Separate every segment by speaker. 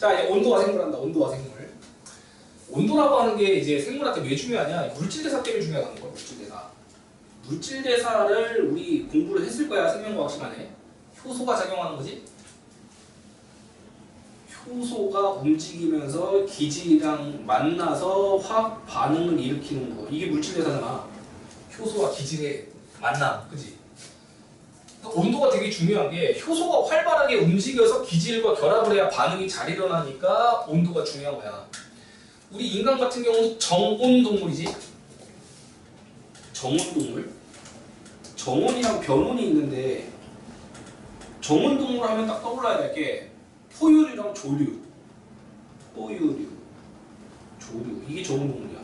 Speaker 1: 자, 이제 온도와 생물한다. 온도와 생물. 온도라고 하는 게 이제 생물한테 왜 중요하냐? 물질대사 때문에 중요하다는 거야. 물질대사. 물질대사를 우리 공부를 했을 거야. 생명과학 시간에. 효소가 작용하는 거지. 효소가 움직이면서 기질이랑 만나서 화학 반응을 일으키는 거. 이게 물질대사잖아. 효소와 기질의 만남. 그지? 온도가 되게 중요한 게 효소가 활발하게 움직여서 기질과 결합을 해야 반응이 잘 일어나니까 온도가 중요한 거야. 우리 인간 같은 경우는 정온동물이지. 정온동물. 정온이랑 변온이 있는데 정온동물 하면 딱 떠올라야 될 게 포유류랑 조류. 포유류, 조류. 이게 정온동물이야.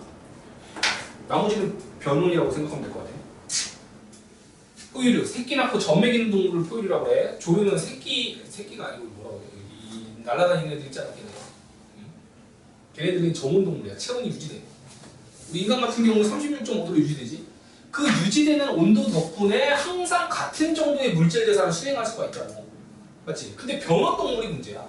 Speaker 1: 나머지는 변온이라고 생각하면 될 것 같아. 포유류, 새끼 낳고 젖 먹이는 동물을 포유류라고 해. 조류는 새끼가 아니고 뭐라고 해. 이 날아다니는 애들 있잖아. 걔네들은 정온동물이야. 체온이 유지돼. 우리 인간 같은 경우는 36.5도로 유지되지. 그 유지되는 온도 덕분에 항상 같은 정도의 물질 대사를 수행할 수가 있다고. 맞지? 근데 변온동물이 문제야.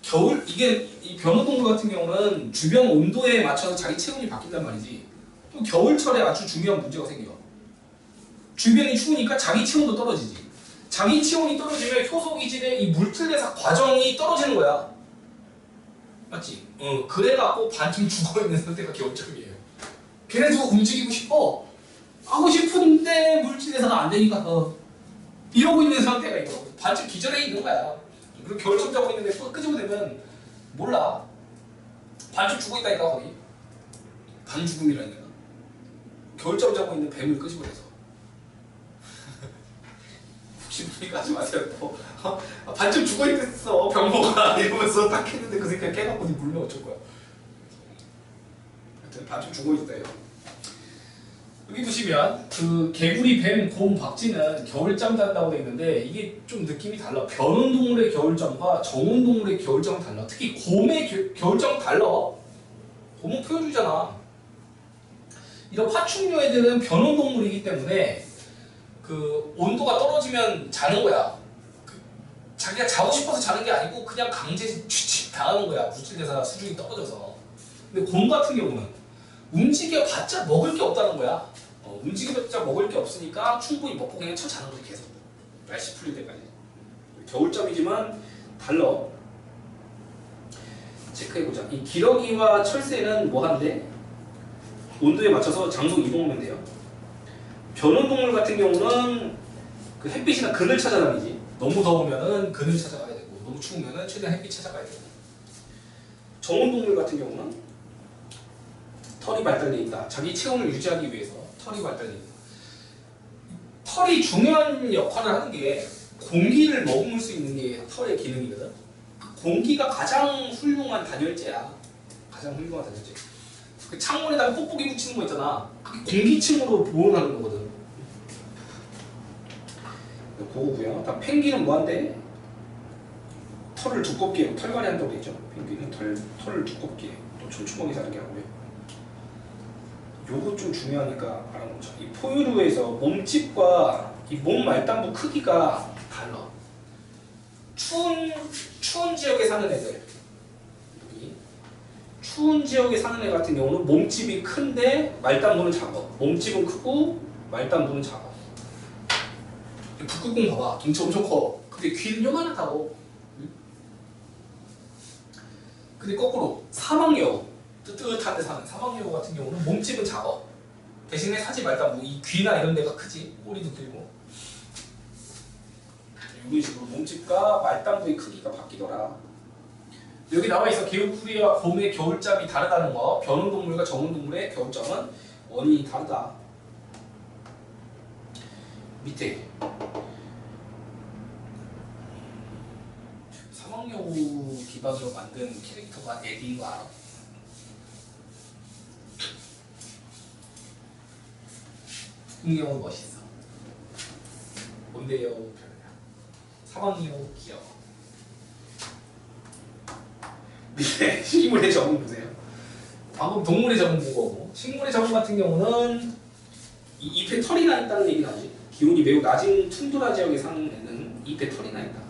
Speaker 1: 이 변온동물 같은 경우는 주변 온도에 맞춰서 자기 체온이 바뀐단 말이지. 또 겨울철에 아주 중요한 문제가 생겨. 주변이 추우니까 자기 체온도 떨어지지. 자기 체온이 떨어지면 효소 기질의 이 물질 대사 과정이 떨어지는 거야. 맞지? 그래갖고 반쯤 죽어있는 상태가 겨울철이에요. 걔네도 움직이고 싶어. 하고 싶은데 물질 대사가 안 되니까 이러고 있는 상태가 있고 반쯤 기절해 있는 거야. 그리고 겨울철 자고 있는데 또 끄집어내면 몰라. 반쯤 죽어있다니까 거의. 반죽음이라니까. 겨울잠 자고 있는 뱀을 끄집어내서. 혹시 무리가 하지 마세요. 반쯤 죽어있겠어 병모가 이러면서 딱 했는데 그 새끼가 깨갖고 니 물면 어쩔 거야. 하여튼 반쯤 죽어있대요. 여기 보시면 그 개구리, 뱀, 곰, 박쥐는 겨울잠 잔다고 되어 있는데 이게 좀 느낌이 달라. 변온동물의 겨울잠과 정온동물의 겨울잠은 달라. 특히 곰의 겨울잠은 달라. 곰은 포유류잖아. 이런 파충류 애들은 변온동물이기 때문에 그 온도가 떨어지면 자는 거야. 자기가 자고 싶어서 자는 게 아니고 그냥 강제 취침 당하는 거야. 물질대사 수준이 떨어져서. 근데 곰 같은 경우는 움직여봤자 먹을 게 없다는 거야. 움직여봤자 먹을 게 없으니까 충분히 먹고 그냥 자는 거지 계속. 날씨 풀릴 때까지. 겨울잠이지만 달라. 체크해보자. 이 기러기와 철새는 뭐 한대? 온도에 맞춰서 장소 이동하면 돼요. 변온동물 같은 경우는 그 햇빛이나 그늘 찾아다니지. 너무 더우면은 그늘 찾아가야 되고, 너무 추우면은 최대한 햇빛 찾아가야 되고. 정온동물 같은 경우는 털이 발달되어 있다. 자기 체온을 유지하기 위해서 털이 발달되어 있다. 털이 중요한 역할을 하는 게 공기를 머금을 수 있는 게 털의 기능이거든. 공기가 가장 훌륭한 단열재야. 가장 훌륭한 단열재. 그 창문에다가 뽁뽁이 붙이는 거 있잖아. 그게 공기층으로 보온하는 거거든. 그거고요. 다 펭귄은 뭐한대? 털을 두껍게 털갈이 한다고 했죠. 펭귄은 털을 두껍게 또 촘촘하게 자르게 하고요. 요거 좀 중요하니까 알아놓자. 이 포유류에서 몸집과 이 몸 말단부 크기가 달라. 추운 지역에 사는 애들, 여기 추운 지역에 사는 애 같은 경우는 몸집이 큰데 말단부는 작아. 몸집은 크고 말단부는 작아. 북극곰 봐봐. 덩치 엄청 커. 근데 귀는 요만하다고. 근데 거꾸로 사막여우, 뜨뜻한 데 사는 사막여우 같은 경우는 몸집은 작아. 대신에 사지 말단부, 이 귀나 이런 데가 크지. 꼬리도 길고. 이런 식으로 몸집과 말단부의 크기가 바뀌더라. 여기 나와있어. 개구리와 곰의 겨울잠이 다르다는 거. 변온동물과 정온동물의 겨울잠은 원인이 다르다. 밑에 사막여우 기반으로 만든 캐릭터가 에디인 거 알아? 풍경은 멋있어. 뭔데요? 별이야. 사막여우 귀여워. 밑에 식물의 적응 보세요. 방금 동물의 적응 본 거고, 식물의 적응 같은 경우는 이 잎에 털이 나 있다는 얘기 나오지. 기온이 매우 낮은 툰드라 지역에 사는 애는 잎에 털이 나 있다.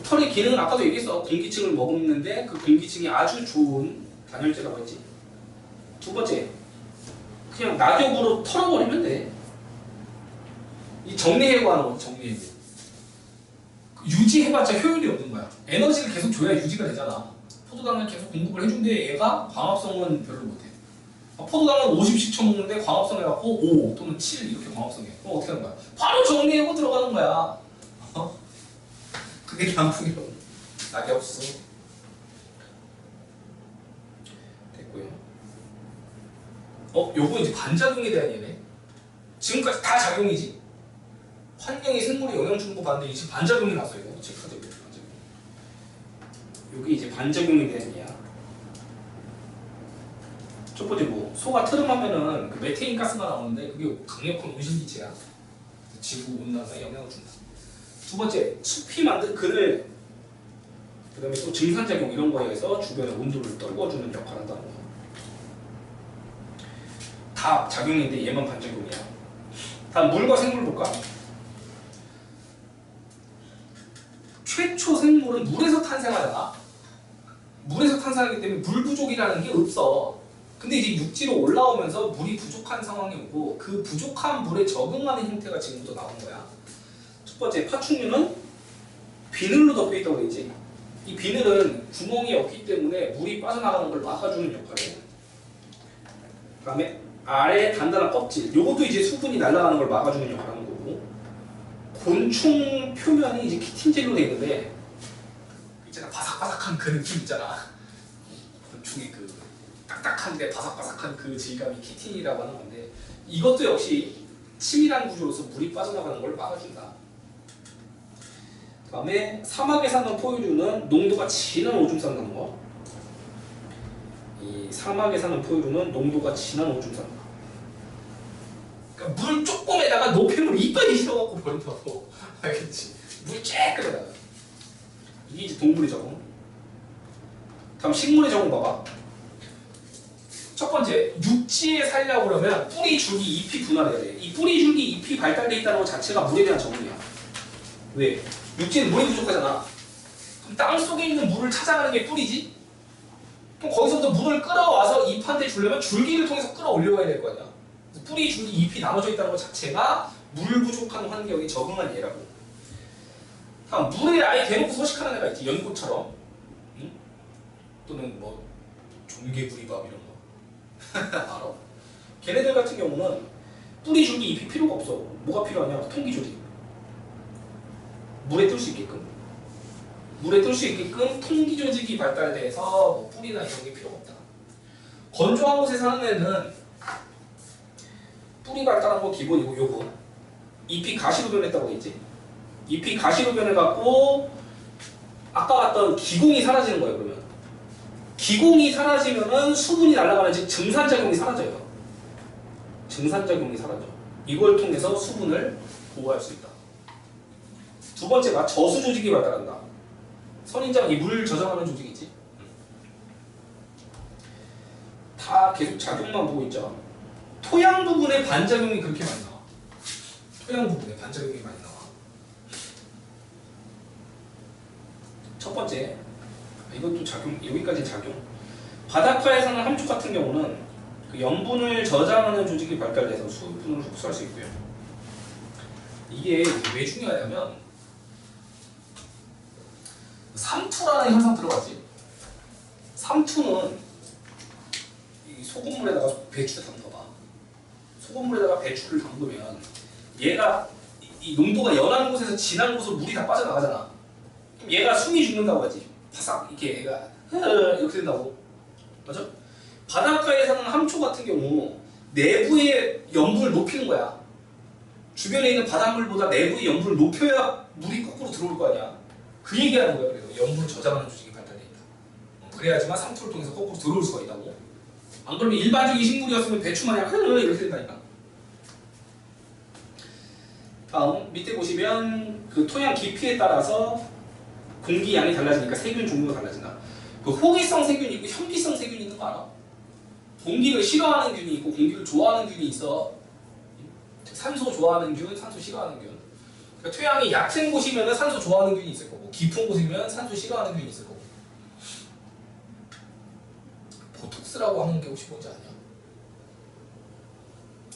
Speaker 1: 털의 기능은 아까도 얘기했어. 공기층을 머금는데 그 공기층이 아주 좋은 단열재라고 했지. 두 번째, 그냥 낙엽으로 털어버리면 돼. 이 정리해고하는 거지. 정리해고. 유지해봤자 효율이 없는 거야. 에너지를 계속 줘야 유지가 되잖아. 포도당을 계속 공급을 해준데 얘가 광합성은 별로 못해. 포도당은 50씩 쳐먹는데 광합성 해갖고 5 또는 7 이렇게 광합성해. 그럼 어떻게 하는 거야? 바로 정리해고 들어가는 거야. 그게 단풍이라고. 낙엽 없어. 됐고요. 요거 이제 반작용에 대한 얘네. 지금까지 다 작용이지. 환경이 생물에 영향 주는 거 봤는데 지금 반작용이 났어요. 체크하자고요. 반작용. 여기 이제 반작용에 대한 얘야. 첫 번째 뭐 소가 트름하면은 그 메테인 가스가 나오는데 그게 강력한 온실기체야. 지구 온난화에 영향을 준다. 두 번째, 숲이 만든 그늘, 그 다음에 또 증산작용 이런 거에 의해서 주변의 온도를 떨궈주는 역할을 한다는 거야. 다 작용인데 얘만 반작용이야. 다음 물과 생물 볼까? 최초 생물은 물에서 탄생하잖아. 물에서 탄생하기 때문에 물 부족이라는 게 없어. 근데 이제 육지로 올라오면서 물이 부족한 상황이 오고 그 부족한 물에 적응하는 형태가 지금부터 나온 거야. 첫 번째, 파충류는 비늘로 덮여 있다고 했지. 이 비늘은 구멍이 없기 때문에 물이 빠져나가는 걸 막아주는 역할을 해. 그 다음에 아래 단단한 껍질, 요것도 이제 수분이 날아가는 걸 막아주는 역할을 하는 거고, 곤충 표면이 이제 키틴젤로 되어 있는데 있잖아, 바삭바삭한 그 느낌 있잖아. 곤충의 그 딱딱한데 바삭바삭한 그 질감이 키틴이라고 하는 건데, 이것도 역시 치밀한 구조로서 물이 빠져나가는 걸 막아준다. 그 다음에 사막에 사는 포유류는 농도가 진한 오줌 싼다는 거. 이 사막에 사는 포유류는 농도가 진한 오줌 싼다. 그러니까 물 조금에다가 노폐물 이빨이 실어갖고 버린다고. 알겠지? 물 쬐끔에다가. 이게 이제 동물의 적응. 다음 식물의 적응 봐봐. 첫 번째, 육지에 살려고 그러면 뿌리, 줄기, 잎이 분할해야 돼. 이 뿌리, 줄기, 잎이 발달돼 있다는 것 자체가 물에 대한 적응이야. 왜? 육지는 물이 부족하잖아. 그럼 땅 속에 있는 물을 찾아가는 게 뿌리지? 그럼 거기서부터 물을 끌어와서 잎한테 주려면 줄기를 통해서 끌어올려야 될 거 아니야. 뿌리, 줄기, 잎이 나눠져 있다는 것 자체가 물 부족한 환경에 적응한 예라고. 다음, 물에 아예 대놓고 서식하는 애가 있지. 연꽃처럼. 응? 또는 뭐 종개구리밥 이런 거. 알아? 걔네들 같은 경우는 뿌리, 줄기, 잎이 필요가 없어. 뭐가 필요하냐? 통기조직. 물에 뜰 수 있게끔. 물에 뜰 수 있게끔 통기조직이 발달돼서 뭐 뿌리나 이런 게 필요가 없다. 건조한 곳에 사는 애는 뿌리 발달한 거 기본이고, 요거 잎이 가시로 변했다고 했지. 잎이 가시로 변해갖고 아까 봤던 기공이 사라지는 거예요. 그러면 기공이 사라지면은 수분이 날아가는 즉 증산작용이 사라져요. 증산작용이 사라져. 이걸 통해서 수분을 보호할 수 있다. 두 번째가 저수 조직이 발달한다. 선인장, 이 물 저장하는 조직이지. 다 계속 작용만 보고 있죠. 토양 부분에 반작용이 그렇게 많이 나와. 토양 부분에 반작용이 많이 나와. 첫 번째, 이것도 작용, 여기까지 작용. 바닷가에 사는 함축 같은 경우는 그 염분을 저장하는 조직이 발달돼서 수분을 흡수할 수 있고요. 이게 왜 중요하냐면 삼투라는 현상 들어봤지? 삼투는 이 소금물에다가 배추를 담가봐. 소금물에다가 배추를 담그면 얘가 이 농도가 연한 곳에서 진한 곳으로 물이 다 빠져나가잖아. 그럼 얘가 숨이 죽는다고 하지. 바삭 이렇게 얘가 이렇게 된다고. 맞아? 바닷가에 사는 함초 같은 경우 내부의 염분을 높이는 거야. 주변에 있는 바닷물보다 내부의 염분을 높여야 물이 거꾸로 들어올 거 아니야. 그 얘기하는 거야. 그래서 염분을 저장하는 조직이 발달돼 있다. 그래야지만 삼투를 통해서 거꾸로 들어올 수가 있다고. 안 그러면 일반적인 식물이었으면 배추 마냥 이렇게 된다니까. 다음 밑에 보시면 그 토양 깊이에 따라서 공기 양이 달라지니까 세균 종류가 달라진다. 그 호기성 세균이 있고 현기성 세균이 있는 거 알아? 공기를 싫어하는 균이 있고 공기를 좋아하는 균이 있어. 산소 좋아하는 균, 산소 싫어하는 균. 그러니까 토양이 얕은 곳이면 산소 좋아하는 균이 있을 거고 깊은 곳이면 산소 싫어하는 균이 있을 거고. 보톡스라고 하는 게 혹시 뭔지 아냐?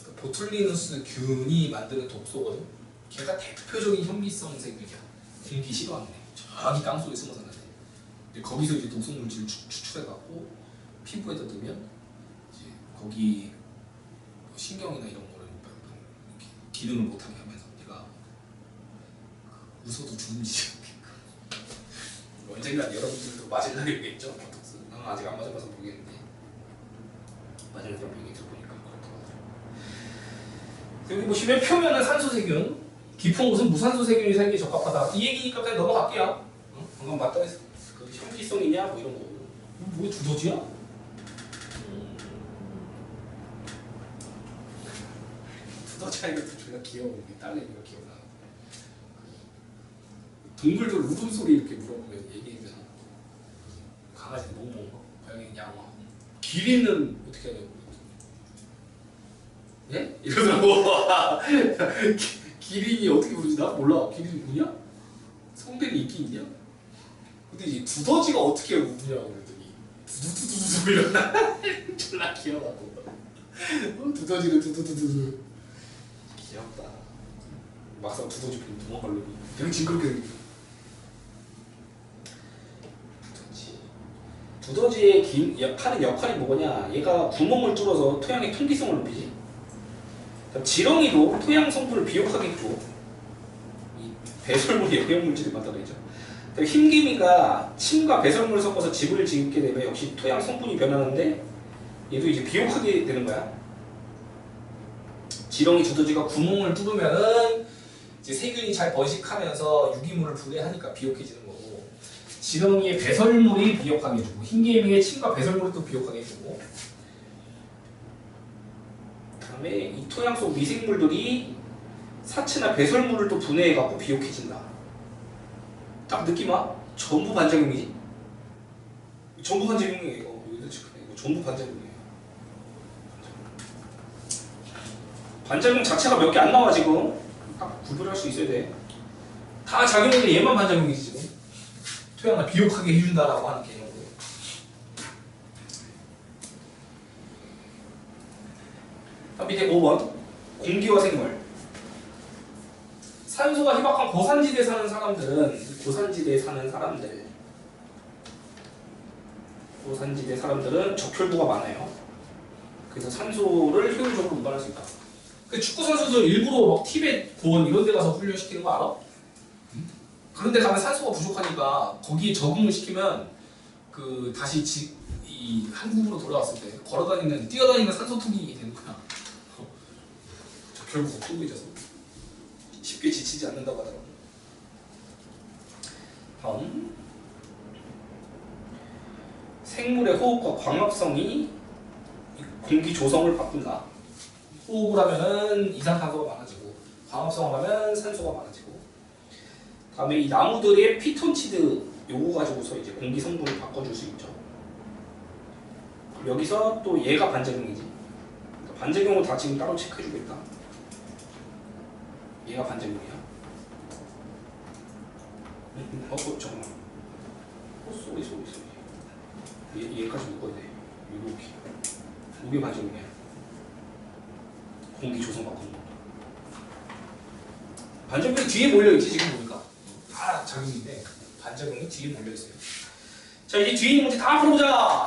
Speaker 1: 그 보툴리누스 균이 만드는 독소거든. 걔가 대표적인 현미성 세균이야. 공기 싫어하는 애. 저기 땅속에 숨어 사는 애. 거기서 이제 독성 물질을 추출해갖고 피부에다 넣으면 이제 거기 신경이나 이런 거를 기능을 못하게 하면서 내가 웃어도 죽는지. 언젠가 여러분들도 맞을 날이 오겠죠. 보톡스. 나는 아직 안 맞아봐서 모르겠는데 맞을 사람 얘기해서 보니까 그렇더라고요. 여기 보시면 표면은 산소세균, 깊은 곳은 무산소세균이 살기에 적합하다. 이 얘기니까 그냥 넘어갈게요. 방금 맞다 했어. 그 현기성이냐 뭐 이런 거. 뭐 두더지야? 두더지 하니까 존나 귀여워. 딸 얘기가 기억나. 동물들 울음소리 이렇게 물어보면 얘기해주잖아. 강아지는 뭐 먹는 거? 고양이는 양어. 기린은 어떻게 하냐고. 예? 이러더라고. 기린이 어떻게 부르지? 나 몰라. 기린이 뭐냐? 성별이 있긴 있냐? 근데 이 두더지가 어떻게 우냐고 그랬더니 두두두두두 이러나. 졸라 귀여워. 두더지는 두두두두. 귀엽다. 막상 두더지 보면 도망가려고. 되게 징그럽게 생겼어. 두더지의 하는 역할이 뭐냐? 얘가 구멍을 뚫어서 토양의 통기성을 높이지. 지렁이도 토양 성분을 비옥하게 해주고, 이 배설물이 영양물질을 만들어내죠. 흰개미가 침과 배설물을 섞어서 집을 짓게 되면 역시 토양 성분이 변하는데 얘도 이제 비옥하게 되는 거야. 지렁이 두더지가 구멍을 뚫으면은 이제 세균이 잘 번식하면서 유기물을 분해하니까 비옥해지는 거고, 지렁이의 배설물이 비옥하게 해주고, 흰개미의 침과 배설물을 또 비옥하게 해주고, 그다음에 이 토양 속 미생물들이 사체나 배설물을 또 분해해갖고 비옥해진다. 딱 느낌 와? 전부 반작용이지? 전부 반작용이에요. 이거 전부 반작용이에요. 반작용 자체가 몇 개 안 나와 지금. 딱 구별할 수 있어야 돼. 다 작용인데 얘만 반작용이지 지금. 토양을 비옥하게 해준다라고 하는 개념으로. 밑에 5번 공기와 생물. 산소가 희박한 고산지대에 사는 사람들은 고산지대 사람들은 적혈구가 많아요. 그래서 산소를 효율적으로 운반할 수 있다. 그 축구 선수들 일부러 막 티벳 고원 이런 데 가서 훈련시키는 거 알아? 그런 데 가면 산소가 부족하니까 거기에 적응을 시키면 그 다시 이 한국으로 돌아왔을 때 뛰어다니는 산소통이 되는 거야. 적혈구가 풍부해져서 쉽게 지치지 않는다고 하더라고. 다음, 생물의 호흡과 광합성이 공기 조성을 바꾼다. 호흡을 하면은 이산화탄소가 많아지고, 광합성을 하면 산소가 많아지고. 다음에 이 나무들의 피톤치드 요거 가지고서 이제 공기 성분을 바꿔줄 수 있죠. 여기서 또 얘가 반작용이지. 그러니까 반작용을 다 지금 따로 체크해주겠다. 얘가 반작용이야. 잠깐만. 쏘리. 얘까지 묶어야 돼. 이게 반작용이야. 공기 조성 바꾸는 거. 반작용이 뒤에 몰려있지 지금 보니까. 다 작용인데 반작용이 뒤에 몰려있어요. 자, 이제 뒤에 있는 문제 다 풀어보자.